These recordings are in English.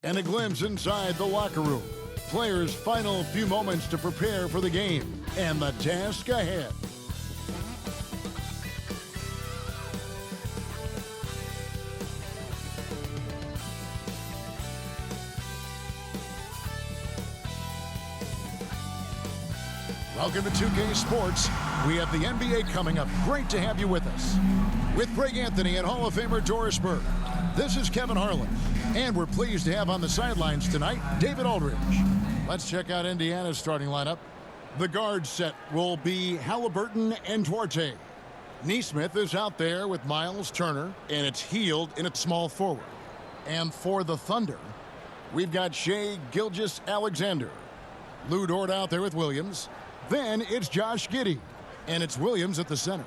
And a glimpse inside the locker room. Players' final few moments to prepare for the game and the task ahead. Welcome to 2K Sports. We have the NBA coming up. Great to have you with us. With Greg Anthony and Hall of Famer Doris Burke, this is Kevin Harlan. And we're pleased to have on the sidelines tonight, David Aldridge. Let's check out Indiana's starting lineup. The guard set will be Halliburton and Duarte. Nesmith is out there with Miles Turner, and it's Hield in at small forward. And for the Thunder, we've got Shai Gilgeous-Alexander. Lou Dort out there with Williams. Then it's Josh Giddey, and it's Williams at the center.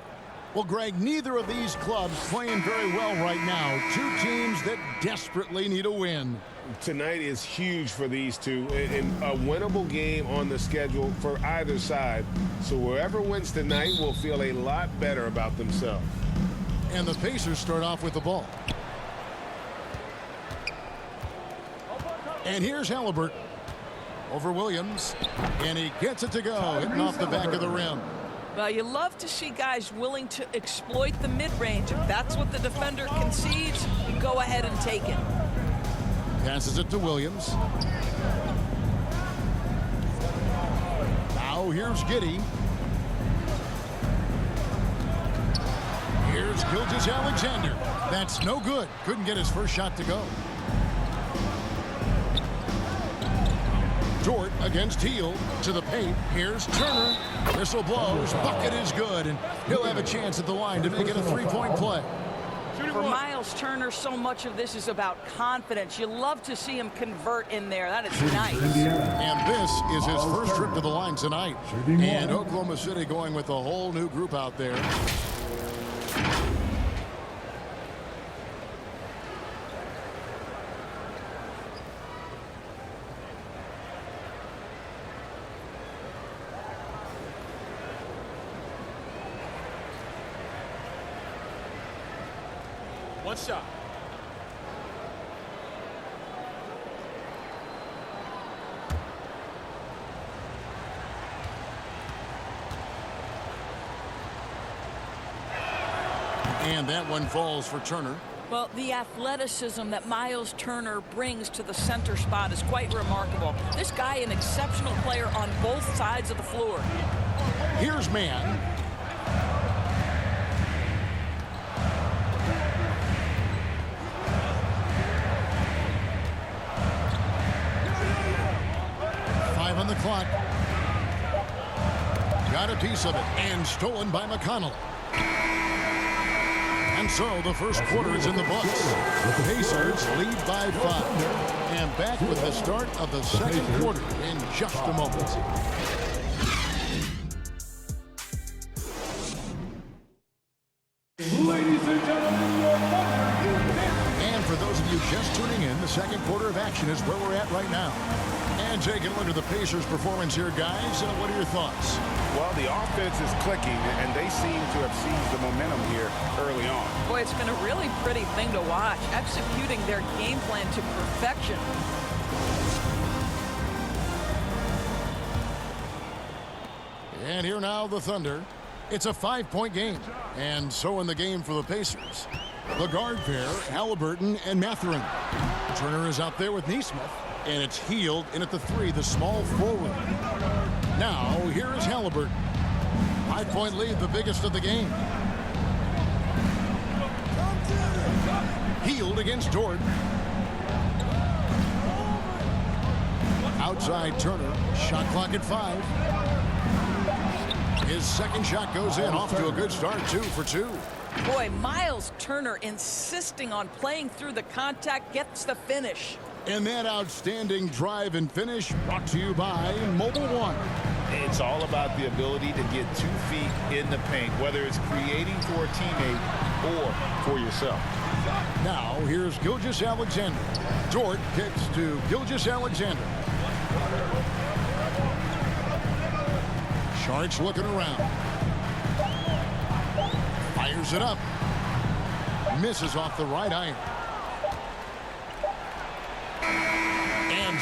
Well, Greg, neither of these clubs playing very well right now. Two teams that desperately need a win. Tonight is huge for these two, and a winnable game on the schedule for either side. So whoever wins tonight will feel a lot better about themselves. And the Pacers start off with the ball. And here's Halliburton over Williams, and he gets it to go, hitting off the back of the rim. Well, you love to see guys willing to exploit the mid-range. If that's what the defender concedes, you go ahead and take it. Passes it to Williams. Now here's Giddey. Here's Gilgeous-Alexander. That's no good. Couldn't get his first shot to go. Dort against Hield to the paint. Here's Turner. Whistle blows. Bucket is good, and he'll have a chance at the line to make it a three-point play. For Miles Turner, so much of this is about confidence. You love to see him convert in there. That is nice. And this is his first trip to the line tonight. And Oklahoma City going with a whole new group out there. One shot. And that one falls for Turner. Well, the athleticism that Miles Turner brings to the center spot is quite remarkable. This guy, an exceptional player on both sides of the floor. Here's Mann. On the clock. Got a piece of it and stolen by McConnell. And so the first quarter is in the books. The Pacers lead by 5. And back with the start of the second quarter in just a moment. Ladies and gentlemen, your and for those of you just tuning in, the second quarter of action is where we're at right now. And taking a look at the Pacers' performance here, guys. What are your thoughts? Well, the offense is clicking, and they seem to have seized the momentum here early on. Boy, it's been a really pretty thing to watch, executing their game plan to perfection. And here now, the Thunder. It's a 5-point game, and so in the game for the Pacers. The guard pair, Halliburton and Mathurin. Turner is out there with Nesmith. And it's Hield in at the 3, the small forward. Now, here is Halliburton. 5-point lead, the biggest of the game. Hield against Dort. Outside Turner. Shot clock at 5. His second shot goes in. Off to a good start, 2 for 2. Boy, Miles Turner insisting on playing through the contact, gets the finish. And that outstanding drive and finish brought to you by Mobile One. It's all about the ability to get 2 feet in the paint, whether it's creating for a teammate or for yourself. Now, here's Gilgeous-Alexander. Dort kicks to Gilgeous-Alexander. Sharks looking around. Fires it up. Misses off the right iron.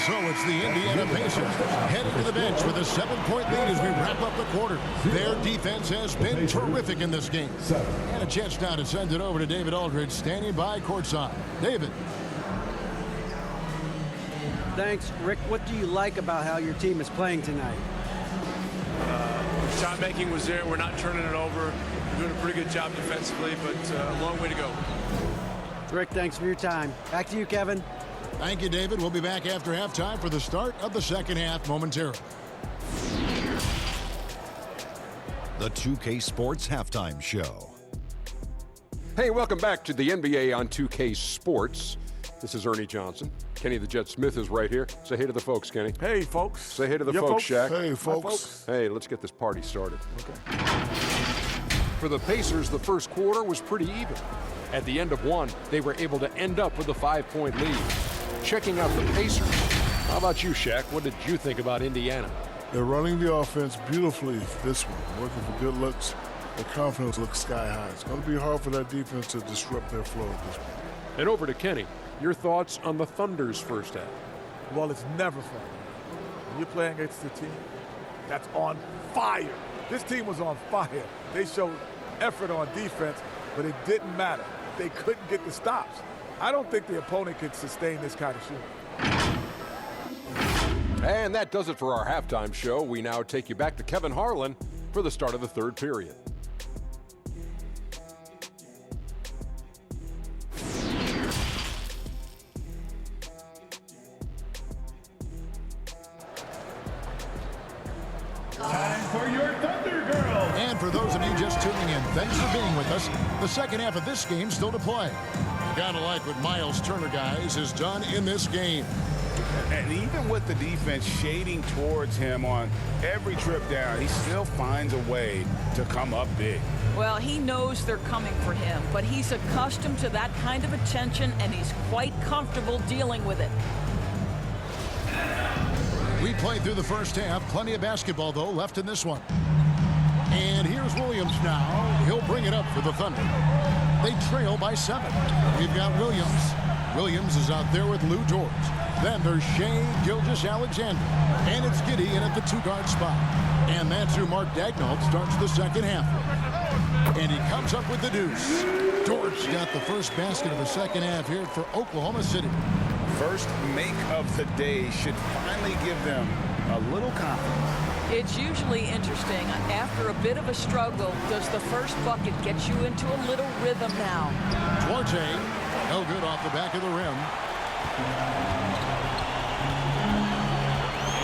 So it's the Indiana Pacers heading to the bench with a 7-point lead as we wrap up the quarter. Their defense has been terrific in this game. And a chance now to send it over to David Aldridge, standing by courtside. David. Thanks, Rick. What do you like about how your team is playing tonight? Shot making was there. We're not turning it over. We're doing a pretty good job defensively, but a long way to go. Rick, thanks for your time. Back to you, Kevin. Thank you, David. We'll be back after halftime for the start of the second half momentarily. The 2K Sports Halftime Show. Hey, welcome back to the NBA on 2K Sports. This is Ernie Johnson. Kenny the Jet Smith is right here. Say hey to the folks, Kenny. Hey, folks. Say hey to the folks, Shaq. Hey, folks. Hey, let's get this party started. Okay. For the Pacers, the first quarter was pretty even. At the end of one, they were able to end up with a 5-point lead. Checking out the Pacers. How about you, Shaq? What did you think about Indiana? They're running the offense beautifully this one, working for good looks. Their confidence looks sky high. It's going to be hard for that defense to disrupt their flow at this point. And over to Kenny. Your thoughts on the Thunder's first half? Well, it's never fun. When you're playing against a team that's on fire. This team was on fire. They showed effort on defense, but it didn't matter. They couldn't get the stops. I don't think the opponent could sustain this kind of shooting. And that does it for our halftime show. We now take you back to Kevin Harlan for the start of the third period. Time for your Thunder Girls. And for those of you just tuning in, thanks for being with us. The second half of this game still to play. You gotta like what Miles Turner, guys, has done in this game. And even with the defense shading towards him on every trip down, he still finds a way to come up big. Well, he knows they're coming for him, but he's accustomed to that kind of attention, and he's quite comfortable dealing with it. We played through the first half. Plenty of basketball, though, left in this one. And here's Williams now. He'll bring it up for the Thunder. They trail by 7. We've got Williams. Williams is out there with Lou George. Then there's Shea Gilgeous-Alexander. And it's Giddey in at the 2-guard spot. And that's who Mark Daigneault starts the second half with. And he comes up with the deuce. George got the first basket of the second half here for Oklahoma City. First make of the day should finally give them a little confidence. It's usually interesting. After a bit of a struggle, does the first bucket get you into a little rhythm now? Duarte, no good off the back of the rim.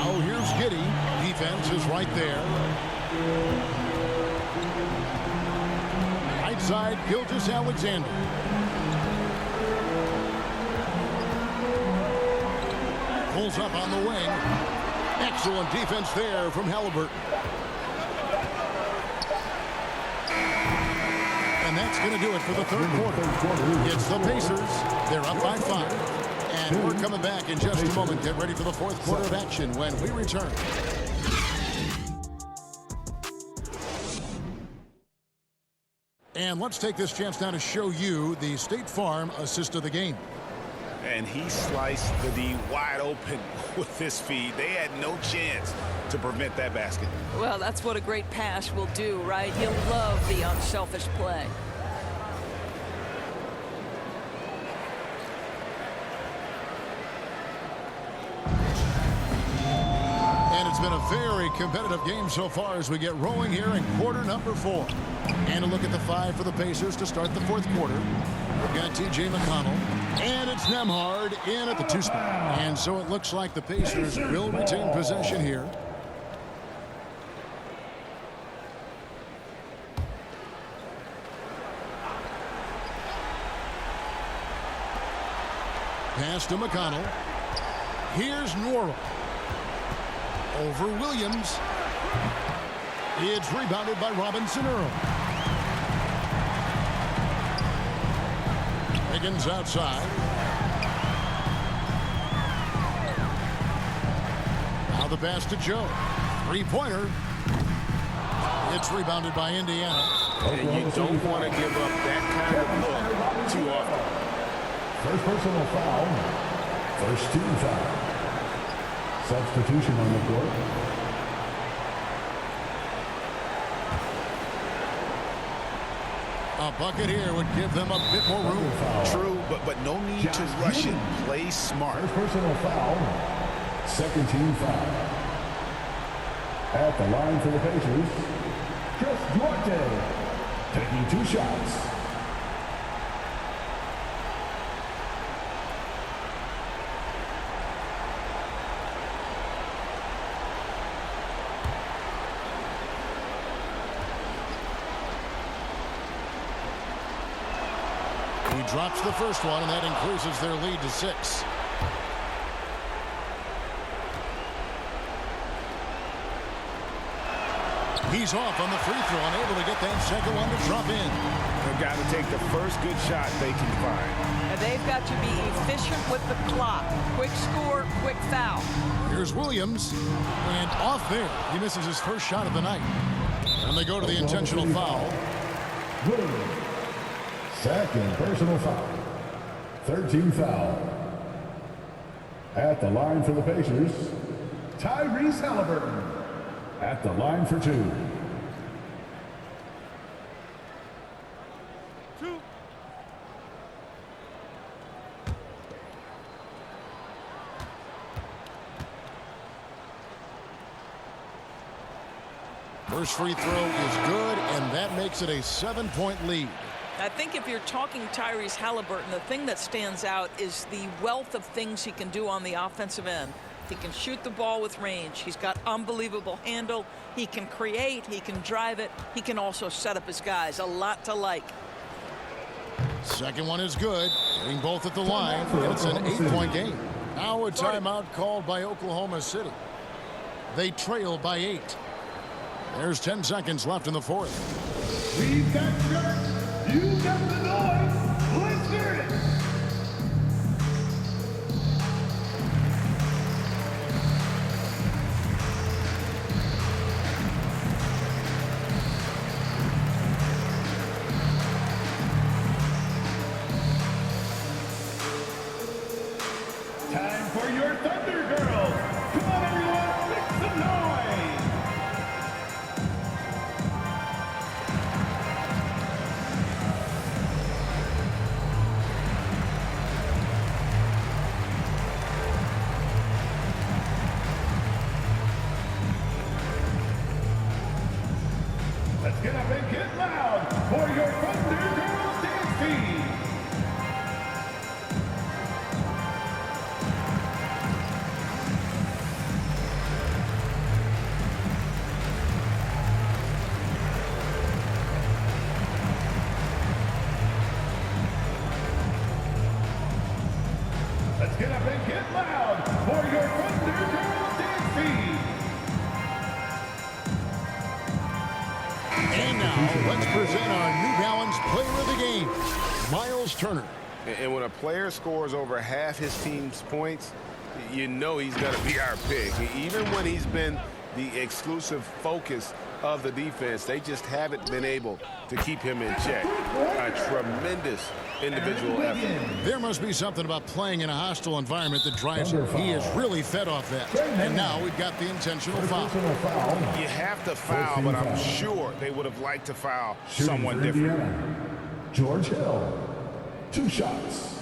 Oh, here's Giddey. Defense is right there. Right side, Gilgeous-Alexander. Pulls up on the wing. Excellent defense there from Halliburton. And that's going to do it for the third quarter. It's the Pacers. They're up by 5. And we're coming back in just a moment. Get ready for the fourth quarter of action when we return. And let's take this chance now to show you the State Farm assist of the game. And he sliced the D wide open with his feed. They had no chance to prevent that basket. Well, that's what a great pass will do, right? He'll love the unselfish play. And it's been a very competitive game so far as we get rolling here in quarter number 4. And a look at the 5 for the Pacers to start the fourth quarter. We've got T.J. McConnell. And it's Nembhard in at the 2 spot. And so it looks like the Pacers will retain possession here. Pass to McConnell. Here's Norrell. Over Williams. It's rebounded by Robinson Earl. Higgins outside. Now the pass to Joe. 3-pointer. It's rebounded by Indiana. And you don't want to give up that kind of look too often. First personal foul. First team foul. Substitution on the court. A bucket here would give them a bit more room. True, but no need to rush it. Play smart. First personal foul. Second team foul. At the line for the Pacers, Chris Duarte taking 2 shots. He drops the first one, and that increases their lead to 6. He's off on the free throw, unable to get that second one to drop in. They've got to take the first good shot they can find. And they've got to be efficient with the clock. Quick score, quick foul. Here's Williams, and off there. He misses his first shot of the night. And they go to the intentional foul. Williams. Second personal foul. 13th foul. At the line for the Pacers, Tyrese Halliburton. At the line for 2. First free throw is good, and that makes it a 7-point lead. I think if you're talking Tyrese Halliburton, the thing that stands out is the wealth of things he can do on the offensive end. He can shoot the ball with range. He's got unbelievable handle. He can create. He can drive it. He can also set up his guys. A lot to like. Second one is good. Getting both at the line, and it's an 8-point game. Now a timeout called by Oklahoma City. They trail by 8. There's 10 seconds left in the fourth. We've got dirt. You got the noise. Let's hear it. Time for your Thunder Girls. Come on, everyone, make some noise. Let's get up and get loud for your Thunder Girls dance team. Let's get up and get loud for your Thunder Girls dance team. And now, let's present our New Balance player of the game, Miles Turner. And when a player scores over half his team's points, you know he's going to be our pick. Even when he's been the exclusive focus of the defense, they just haven't been able to keep him in check. A tremendous individual effort. There must be something about playing in a hostile environment that drives him. He is really fed off that. And now we've got the intentional foul. You have to foul, but I'm sure they would have liked to foul someone different. George Hill. 2 shots.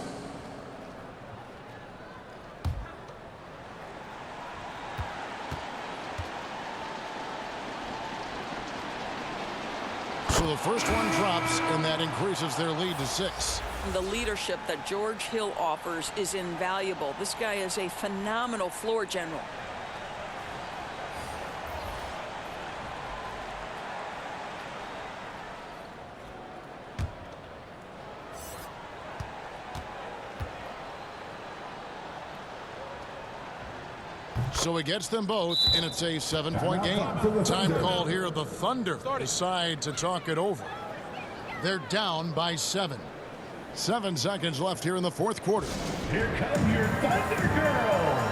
So the first one drops, and that increases their lead to 6. The leadership that George Hill offers is invaluable. This guy is a phenomenal floor general. So it gets them both, and it's a 7-point game. Time called here. The Thunder decide to talk it over. They're down by 7. 7 seconds left here in the fourth quarter. Here come your Thunder Girls.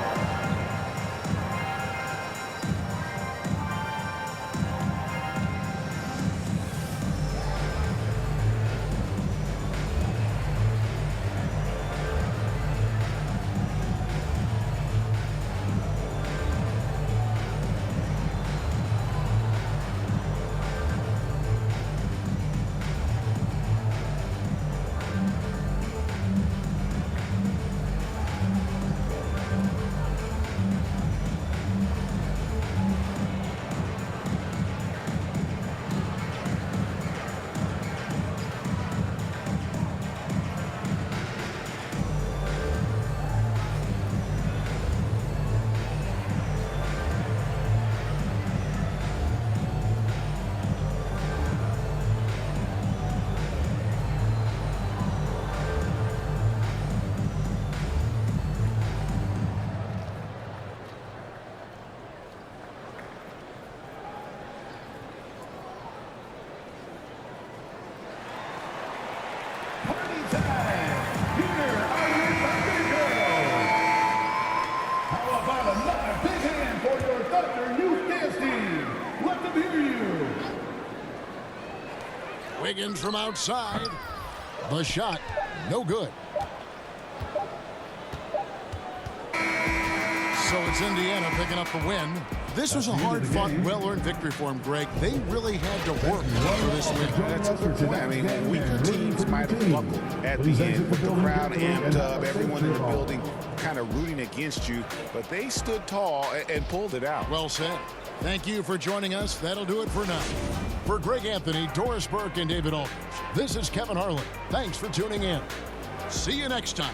Wiggins from outside. The shot, no good. So it's Indiana picking up the win. This was a hard-fought, well-earned victory for them, Greg. They really had to work for this win. That's a good point. I mean, weaker teams might have buckled at the end, with the crowd amped up, everyone in the building kind of rooting against you, but they stood tall and pulled it out. Well said. Thank you for joining us. That'll do it for now. For Greg Anthony, Doris Burke, and David Aldridge, this is Kevin Harlan. Thanks for tuning in. See you next time.